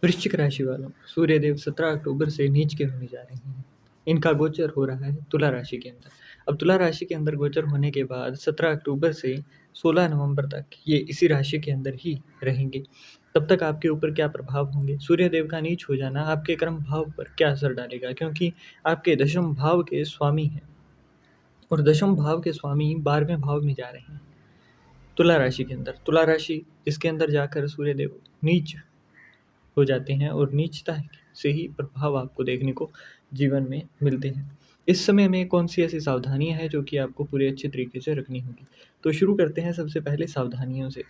वृश्चिक राशि वालों, सूर्यदेव 17 अक्टूबर से नीच के होने जा रहे हैं। इनका गोचर हो रहा है तुला राशि के अंदर। अब तुला राशि के अंदर गोचर होने के बाद 17 अक्टूबर से 16 नवंबर तक ये इसी राशि के अंदर ही रहेंगे। तब तक आपके ऊपर क्या प्रभाव होंगे? सूर्यदेव का नीच हो जाना आपके कर्म भाव पर क्या असर डालेगा? क्योंकि आपके दशम भाव के स्वामी हैं और दशम भाव के स्वामी 12वें भाव में जा रहे हैं तुला राशि के अंदर। तुला राशि इसके अंदर जाकर सूर्यदेव नीच हो जाते हैं और नीचता से ही प्रभाव आपको देखने को जीवन में मिलते हैं। इस समय में कौन सी ऐसी सावधानियां हैं जो कि आपको पूरे अच्छे तरीके से रखनी होगी? तो शुरू करते हैं सबसे पहले सावधानियों से।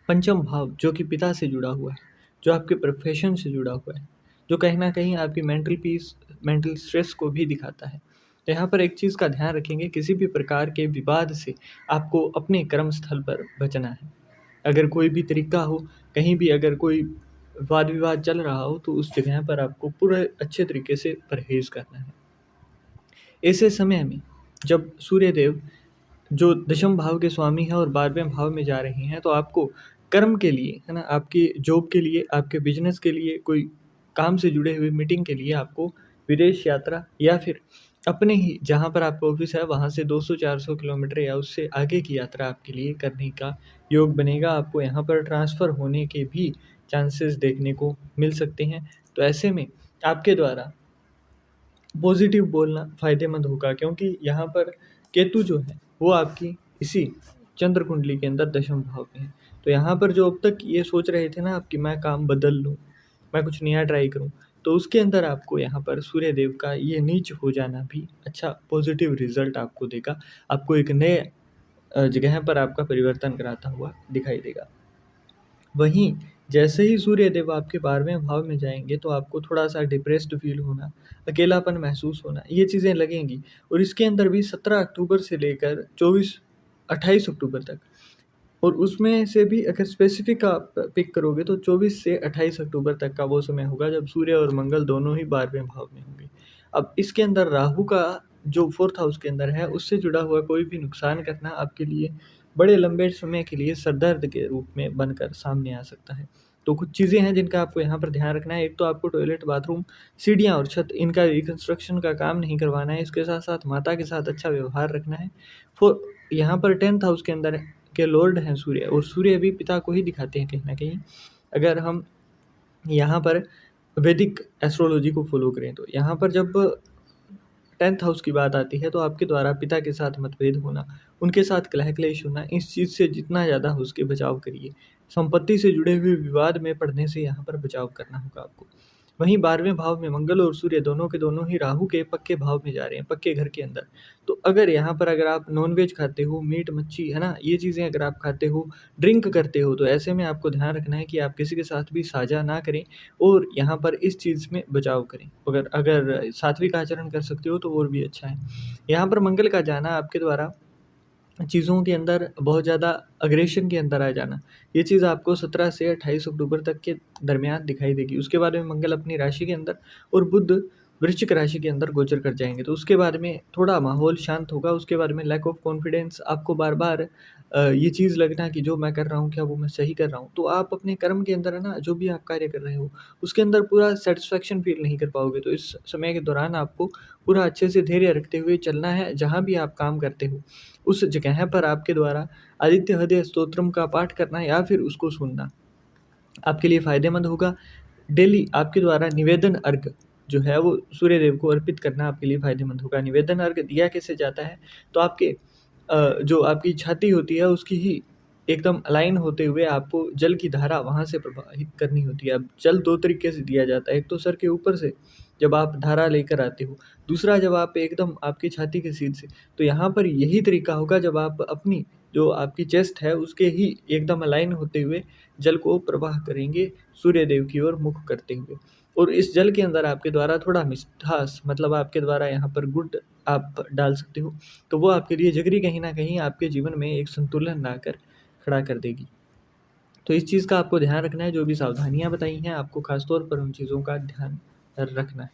पंचम भाव जो कि पिता से जुड़ा हुआ है, जो आपके प्रोफेशन से जुड़ा हुआ है, जो कहीं ना कहीं आपकी मेंटल पीस, मेंटल स्ट्रेस को भी दिखाता है। तो यहाँ पर एक चीज़ का ध्यान रखेंगे, किसी भी प्रकार के विवाद से आपको अपने कर्म स्थल पर बचना है। अगर कोई भी तरीका हो, कहीं भी अगर कोई वाद विवाद चल रहा हो, तो उस जगह पर आपको पूरे अच्छे तरीके से परहेज करना है। ऐसे समय में जब सूर्यदेव जो दशम भाव के स्वामी हैं और 12वें भाव में जा रहे हैं, तो आपको कर्म के लिए, है ना, आपकी जॉब के लिए, आपके बिजनेस के लिए, कोई काम से जुड़े हुए मीटिंग के लिए आपको विदेश यात्रा या फिर अपने ही जहाँ पर आपका ऑफिस है वहाँ से 200-400 किलोमीटर या उससे आगे की यात्रा आपके लिए करने का योग बनेगा। आपको यहाँ पर ट्रांसफ़र होने के भी चांसेस देखने को मिल सकते हैं। तो ऐसे में आपके द्वारा पॉजिटिव बोलना फ़ायदेमंद होगा, क्योंकि यहाँ पर केतु जो है वो आपकी इसी चंद्र कुंडली के अंदर दशम भाव में है। तो यहाँ पर जो अब तक ये सोच रहे थे ना आप कि मैं काम बदल लूँ, मैं कुछ नया ट्राई करूँ, तो उसके अंदर आपको यहाँ पर सूर्यदेव का ये नीच हो जाना भी अच्छा पॉजिटिव रिजल्ट आपको देगा। आपको एक नए जगह पर आपका परिवर्तन कराता हुआ दिखाई देगा। वहीं जैसे ही सूर्यदेव आपके 12वें भाव में जाएंगे तो आपको थोड़ा-सा डिप्रेस्ड फ़ील होना, अकेलापन महसूस होना, ये चीज़ें लगेंगी। और इसके अंदर भी 17 अक्टूबर से लेकर 28 अक्टूबर तक, और उसमें से भी अगर स्पेसिफ़िक आप पिक करोगे तो 24 से 28 अक्टूबर तक का वो समय होगा जब सूर्य और मंगल दोनों ही 12वें भाव में होंगे। अब इसके अंदर राहु का जो 4th हाउस के अंदर है, उससे जुड़ा हुआ कोई भी नुकसान करना आपके लिए बड़े लंबे समय के लिए सरदर्द के रूप में बनकर सामने आ सकता है। तो कुछ चीज़ें हैं जिनका आपको यहाँ पर ध्यान रखना है। एक तो आपको टॉयलेट, बाथरूम, सीढ़ियाँ और छत, इनका रिकंस्ट्रक्शन का काम नहीं करवाना है। इसके साथ-साथ माता के साथ अच्छा व्यवहार रखना है। यहाँ पर 10th हाउस के अंदर के लॉर्ड हैं सूर्य, और सूर्य भी पिता को ही दिखाते हैं कहीं न कहीं। अगर हम यहाँ पर वैदिक एस्ट्रोलॉजी को फ़ॉलो करें तो यहाँ पर जब 10th हाउस की बात आती है तो आपके द्वारा पिता के साथ मतभेद होना, उनके साथ कलह-क्लेश होना, इस चीज़ से जितना ज़्यादा हो सके बचाव करिए। संपत्ति से जुड़े हुए विवाद में पड़ने से यहाँ पर बचाव करना होगा आपको। वहीं 12वें भाव में मंगल और सूर्य दोनों के दोनों ही राहु के पक्के भाव में जा रहे हैं, पक्के घर के अंदर। तो अगर यहाँ पर अगर आप नॉन-वेज खाते हो, मीट, मच्छी, है ना, ये चीज़ें अगर आप खाते हो, ड्रिंक करते हो, तो ऐसे में आपको ध्यान रखना है कि आप किसी के साथ भी साझा ना करें और यहाँ पर इस चीज़ में बचाव करें। अगर अगर सात्विक आचरण कर सकते हो तो और भी अच्छा है। यहाँ पर मंगल का जाना आपके द्वारा चीज़ों के अंदर बहुत ज़्यादा अग्रेशन के अंदर आ जाना, ये चीज़ आपको 17 से 28 अक्टूबर तक के दरमियान दिखाई देगी। उसके बाद में मंगल अपनी राशि के अंदर और बुध वृश्चिक राशि के अंदर गोचर कर जाएँगे, तो उसके बाद में थोड़ा माहौल शांत होगा। उसके बाद में लैक ऑफ कॉन्फिडेंस, आपको बार-बार ये चीज़ लगना कि जो मैं कर रहा हूँ क्या वो मैं सही कर रहा हूँ? तो आप अपने कर्म के अंदर, है ना, जो भी आप कार्य कर रहे हो, उसके अंदर पूरा सैटिस्फैक्शन फ़ील नहीं कर पाओगे। तो इस समय के दौरान आपको पूरा अच्छे से धैर्य रखते हुए चलना है। जहाँ भी आप काम करते हो, उस जगह पर आपके द्वारा आदित्य हृदय स्तोत्रम का पाठ करना या फिर उसको सुनना आपके लिए फ़ायदेमंद होगा। डेली आपके द्वारा निवेदन अर्घ जो है वो सूर्यदेव को अर्पित करना आपके लिए फ़ायदेमंद होगा। निवेदन अर्घ दिया कैसे जाता है? तो आपके जो आपकी छाती होती है उसकी ही एकदम अलाइन होते हुए आपको जल की धारा वहाँ से प्रवाहित करनी होती है। अब जल 2 तरीके से दिया जाता है, एक तो सर के ऊपर से जब आप धारा लेकर आते हो, दूसरा जब आप एकदम आपकी छाती के सीध से। तो यहाँ पर यही तरीका होगा जब आप अपनी जो आपकी चेस्ट है उसके ही एकदम अलाइन होते हुए जल को प्रवाह करेंगे सूर्यदेव की ओर मुख करते हुए। और इस जल के अंदर आपके द्वारा थोड़ा मिठास, मतलब आपके द्वारा यहाँ पर गुड़ आप डाल सकते हो, तो वो आपके लिए जिगरी कहीं न कहीं आपके जीवन में एक संतुलन लाकर खड़ा कर देगी। तो इस चीज़ का आपको ध्यान रखना है, जो भी सावधानियाँ बताई हैं आपको ख़ास तौर पर उन चीज़ों का ध्यान रखना है।